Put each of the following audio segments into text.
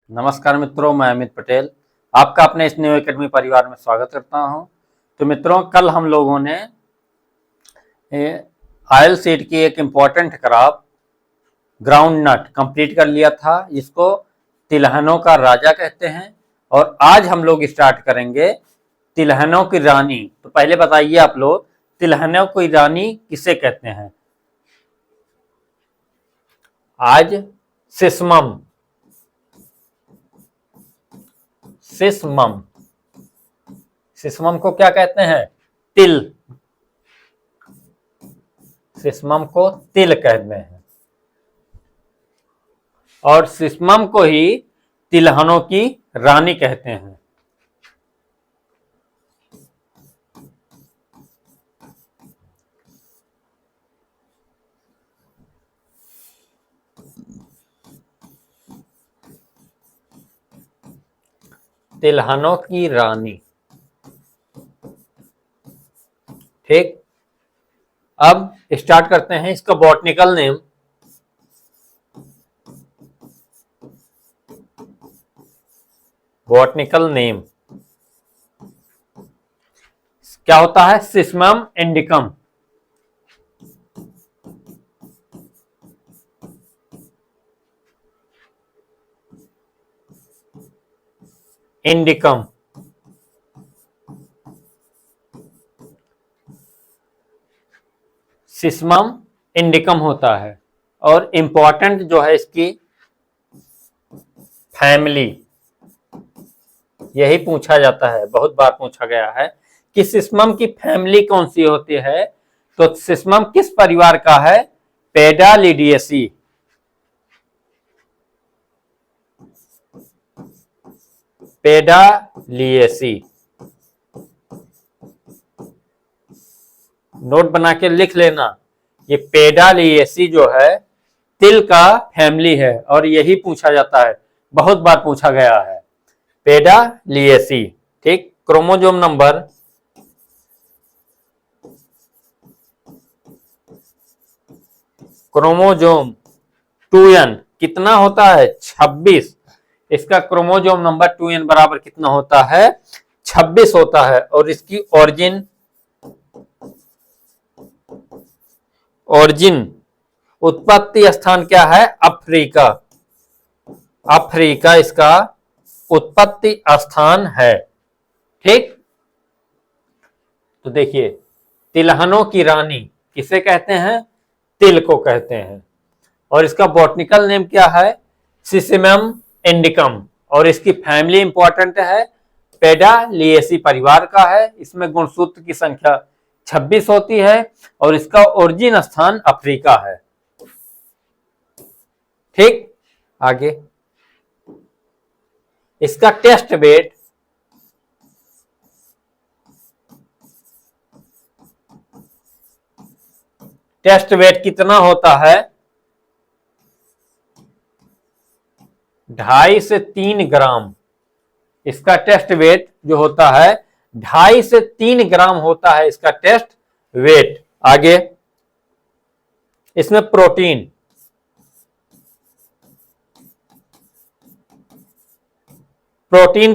नमस्कार मित्रों, मैं अमित पटेल आपका अपने इस न्यू एकेडमी परिवार में स्वागत करता हूं। तो मित्रों, कल हम लोगों ने ऑयल सीड की एक important crop ground nut complete कर लिया था, जिसको तिलहनों का राजा कहते हैं। और आज हम लोग स्टार्ट करेंगे तिलहनों की रानी। तो पहले बताइए आप लोग, तिलहनों की रानी किसे कहते हैं? आज सिसमम सिसमम सिसमम को क्या कहते हैं? तिल। सिसमम को तिल कहते हैं और सिसमम को ही तिलहनों की रानी कहते हैं। तिलहनों की रानी, ठीक। अब स्टार्ट करते हैं इसका बॉटनिकल नेम। बॉटनिकल नेम क्या होता है? सिसमम इंडिकम। इंडिकम सिसमम इंडिकम होता है। और इंपॉर्टेंट जो है इसकी फैमिली, यही पूछा जाता है, बहुत बार पूछा गया है कि सिसमम की फैमिली कौन सी होती है। तो सिसमम किस परिवार का है? पेडालिडियेसी। पेडालियेसी। नोट बना के लिख लेना, ये पेडालियेसी जो है तिल का फैमिली है और यही पूछा जाता है, बहुत बार पूछा गया है। पेडालियेसी, ठीक। क्रोमोजोम नंबर क्रोमोजोम 2n कितना होता है? 26। इसका क्रोमोजोम नंबर 2n बराबर कितना होता है? 26 होता है। और इसकी ओरिजिन उत्पत्ति स्थान क्या है? अफ्रीका। अफ्रीका इसका उत्पत्ति स्थान है, ठीक। तो देखिए, तिलहनों की रानी किसे कहते हैं? तिल को कहते हैं। और इसका बॉटनिकल नेम क्या है? सिसमम इंडिकम। और इसकी फैमिली इंपॉर्टेंट है, पेडालियेसी परिवार का है। इसमें गुणसूत्र की संख्या 26 होती है और इसका ओरिजिन स्थान अफ्रीका है, ठीक। आगे इसका टेस्ट वेट कितना होता है? 2.5 से 3 ग्राम। इसका टेस्ट वेट जो होता है 2.5 से 3 ग्राम होता है इसका टेस्ट वेट। आगे इसमें प्रोटीन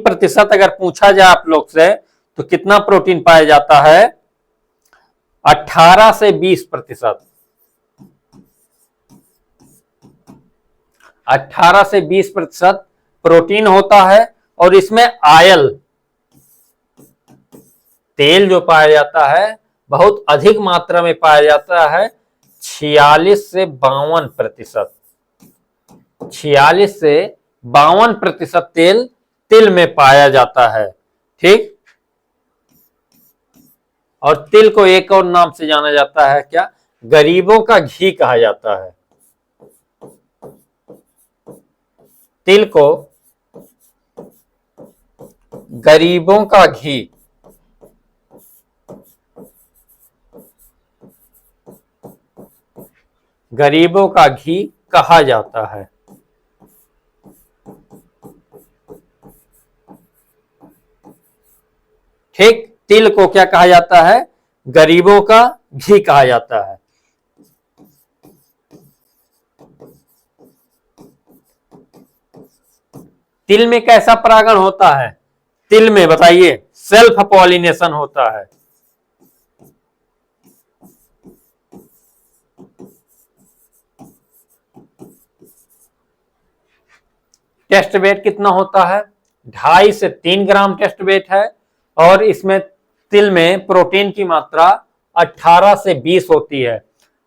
प्रतिशत अगर पूछा जाए आप लोग से तो कितना प्रोटीन पाया जाता है? 18 से 20%। 18 से 20% प्रोटीन होता है। और इसमें आयल तेल जो पाया जाता है बहुत अधिक मात्रा में पाया जाता है, 46 से 52%। 46 से 52% तेल तिल में पाया जाता है, ठीक। और तिल को एक और नाम से जाना जाता है, क्या? गरीबों का घी कहा जाता है। तिल को गरीबों का घी कहा जाता है, ठीक। तिल को क्या कहा जाता है? गरीबों का घी कहा जाता है। तिल में कैसा परागण होता है? तिल में बताइए, सेल्फ पॉलिनेशन होता है। टेस्ट वेट कितना होता है? 2.5 से 3 ग्राम टेस्ट वेट है। और इसमें तिल में प्रोटीन की मात्रा 18 से 20 होती है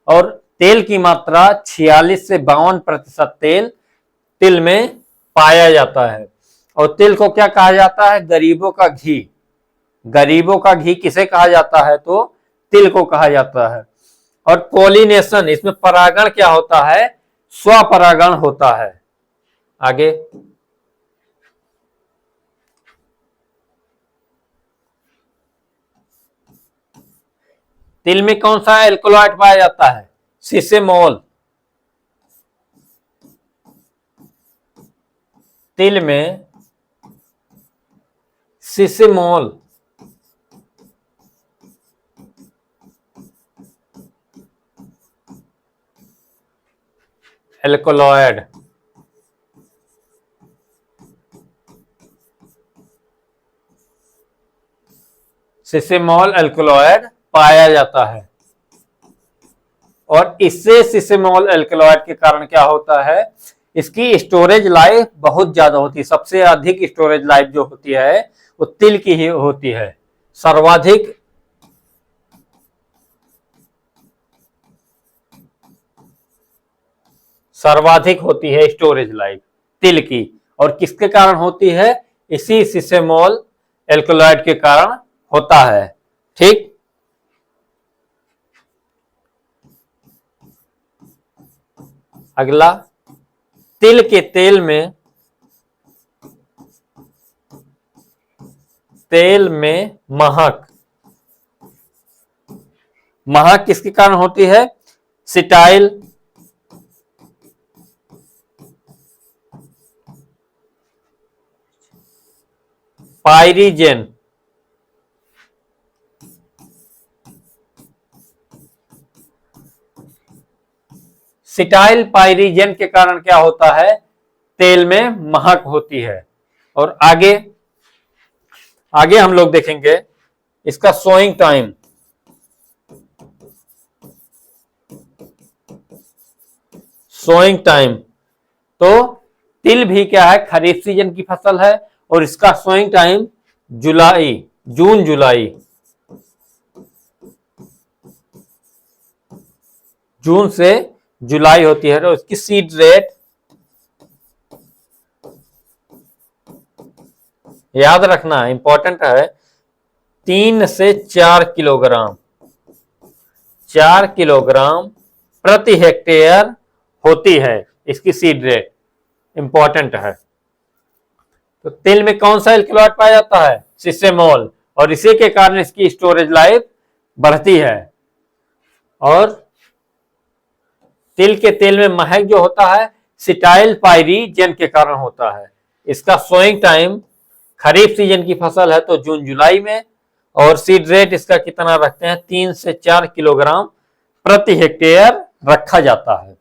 और तेल की मात्रा 46 से 52% तेल तिल में पाया जाता है। और तिल को क्या कहा जाता है? गरीबों का घी। गरीबों का घी किसे कहा जाता है? तो तिल को कहा जाता है। और पॉलिनेशन, इसमें परागण क्या होता है? स्वपरागण होता है। आगे, तिल में कौन सा एल्कोलॉइड पाया जाता है? सिसेमोल। तिल में सिसेमोल एल्कोलॉइड सिसेमोल एल्कोलॉइड पाया जाता है। और इससे सिसेमोल एल्कोलॉइड के कारण क्या होता है? इसकी स्टोरेज लाइफ बहुत ज्यादा होती है। सबसे अधिक स्टोरेज लाइफ जो होती है वो तिल की ही होती है। सर्वाधिक होती है स्टोरेज लाइफ तिल की। और किसके कारण होती है? इसी सिसेमोल एल्कोलॉइड के कारण होता है। ठीक, अगला, तिल के तेल में महक। महक किसके कारण होती है? सिटाइल पाइरीजेन सिटाइल पाइरीजेन के कारण क्या होता है? तेल में महक होती है। और आगे आगे हम लोग देखेंगे इसका सोइंग टाइम। सोइंग टाइम, तो तिल भी क्या है? खरीफ सीजन की फसल है और इसका सोइंग टाइम जून जुलाई। जून से जुलाई होती है। तो इसकी सीड रेट याद रखना, इंपॉर्टेंट है, 3 से 4 किलोग्राम 4 किलोग्राम प्रति हेक्टेयर होती है इसकी सीड रेट। इंपॉर्टेंट है। तो तिल में कौन सा एल्कलॉइड पाया जाता है? सिसेमोल। और इसी के कारण इसकी स्टोरेज लाइफ बढ़ती है। और तिल के तेल में महक जो होता है सिटाइल पाइरीजेन के कारण होता है। इसका सोइंग टाइम, खरीफ सीजन की फसल है तो जून जुलाई में। और सीड रेट इसका कितना रखते हैं? 3 से 4 किलोग्राम प्रति हेक्टेयर रखा जाता है।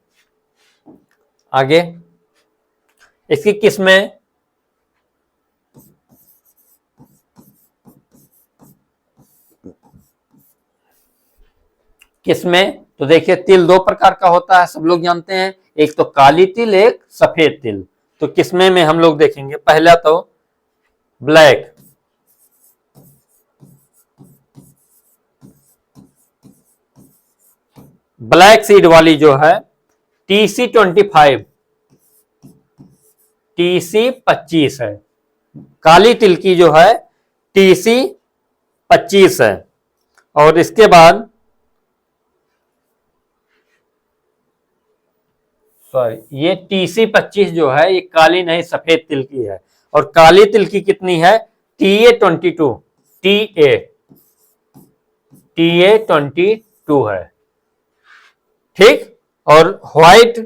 आगे, इसकी किस्में, तो देखिए तिल 2 प्रकार का होता है, सब लोग जानते हैं। एक तो काली तिल, एक सफेद तिल। तो किस्में में हम लोग देखेंगे, पहला तो ब्लैक। ब्लैक सीड वाली जो है TC25 TC25 है। काली तिल की जो है TC25 है। और इसके बाद ये TC25 जो है ये काली नहीं सफेद तिल की है। और काली तिल की कितनी है? TA22 TA22 है। ठीक, और व्हाइट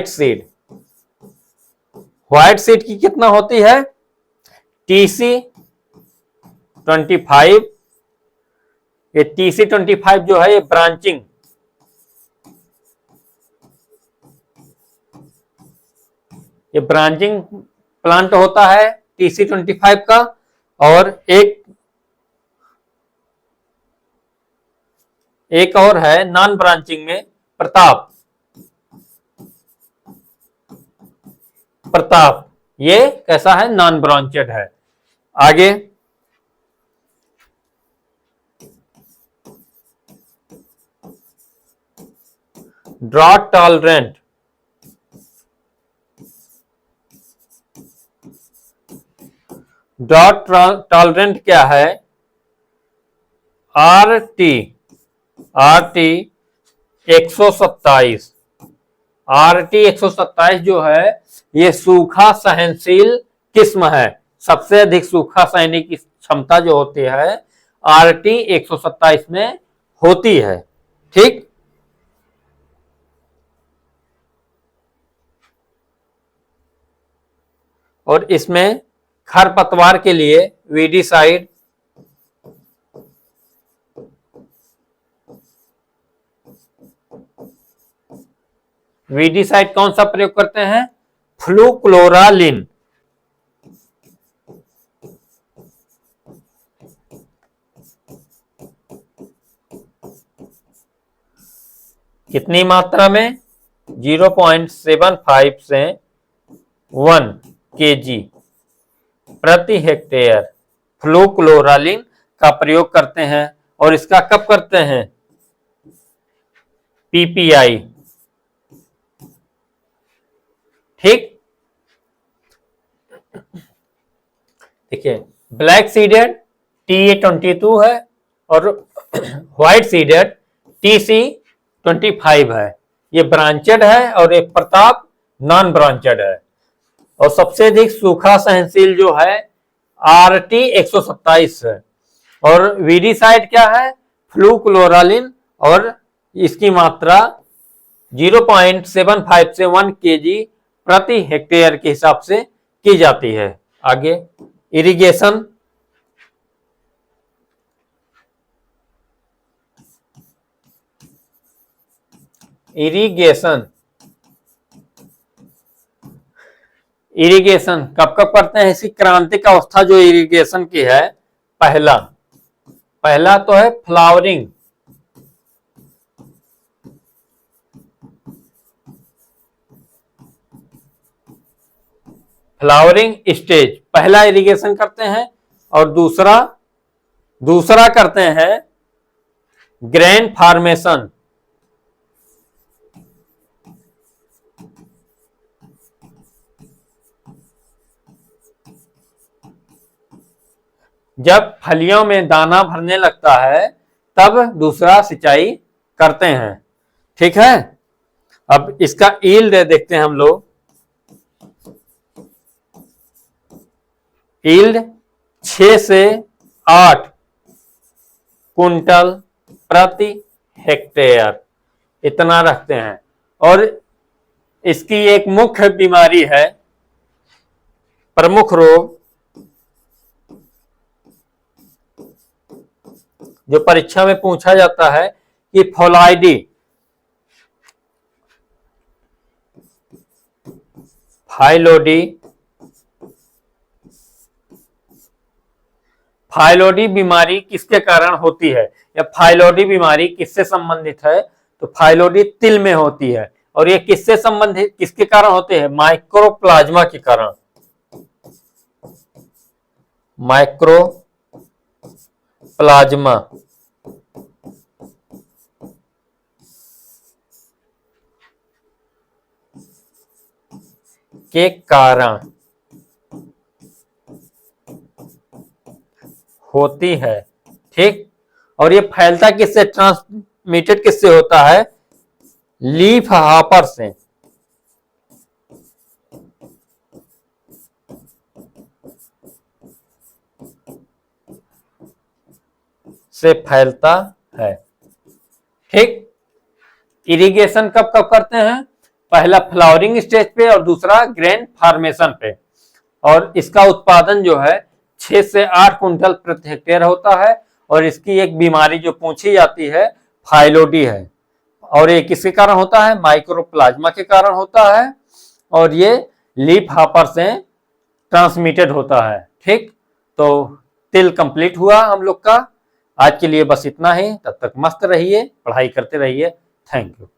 सीड की कितना होती है? TC25। ये TC25 जो है ये ब्रांचिंग ये ब्रांचिंग प्लांट होता है TC25 का। और एक और है नॉन ब्रांचिंग में प्रताप। ये कैसा है? नॉन ब्रांचेड है। आगे ड्रॉट टॉलरेंट। ड्रॉट टॉलरेंट क्या है? RT 127। RT 127 जो है ये सूखा सहनशील किस्म है। सबसे अधिक सूखा सहने की क्षमता जो होती है RT 127 में होती है। ठीक। और इसमें खरपतवार के लिए वीडीसाइड, वीडीसाइड कौन सा प्रयोग करते हैं? फ्लूक्लोरालिन। कितनी मात्रा में? 0.75 से 1 kg प्रति हेक्टेयर फ्लूक्लोरालिन का प्रयोग करते हैं। और इसका कब करते हैं? PPI। ठीक। देखिए ब्लैक सीडेड TA22 है और व्हाइट सीडेड TC25 है। ये ब्रांचेड है और एक प्रताप नॉन ब्रांचेड है। और सबसे अधिक सूखा सहनशील जो है RT 127 है। और वीडीसाइड क्या है? फ्लूक्लोरालिन। और इसकी मात्रा 0.75 से 1 kg प्रति हेक्टेयर के हिसाब से की जाती है। आगे इरिगेशन। इरिगेशन कब कब करते हैं? इसकी क्रांतिक अवस्था जो इरिगेशन की है, पहला तो है फ्लावरिंग। फ्लावरिंग स्टेज पहला इरिगेशन करते हैं। और दूसरा करते हैं ग्रेन फॉर्मेशन। जब फलियों में दाना भरने लगता है तब दूसरा सिंचाई करते हैं। ठीक है। अब इसका यील्ड देखते हैं हम लोग। यील्ड 6 से 8 कुंटल प्रति हेक्टेयर इतना रखते हैं। और इसकी एक मुख्य बीमारी है, प्रमुख रोग जो परीक्षा में पूछा जाता है कि फाइलोडी बीमारी किसके कारण होती है? या फाइलोडी बीमारी किससे संबंधित है? तो फाइलोडी तिल में होती है। और ये किससे संबंधित, किसके कारण होते हैं? माइक्रोप्लाज्मा के कारण। माइक्रोप्लाज्मा के कारण होती है। ठीक। और ये फैलता किससे, ट्रांसमिटेड किससे होता है? लीफ हॉपर से फैलता है। ठीक। इरिगेशन कब कब करते हैं? पहला फ्लावरिंग स्टेज पे और दूसरा ग्रेन फॉर्मेशन पे। और इसका उत्पादन जो है 6 से 8 कुंटल प्रति हेक्टेयर होता है। और इसकी एक बीमारी जो पूछी जाती है फाइलोडी है। और ये किसके कारण होता है? माइक्रोप्लाज्मा के कारण होता है। और ये लीफ हॉपर से ट्रांसमिटेड होता है। ठीक, तो तिल कंप्लीट हुआ हम लोग का। आज के लिए बस इतना ही, तब तक मस्त रहिए, पढ़ाई करते रहिए। Thank you.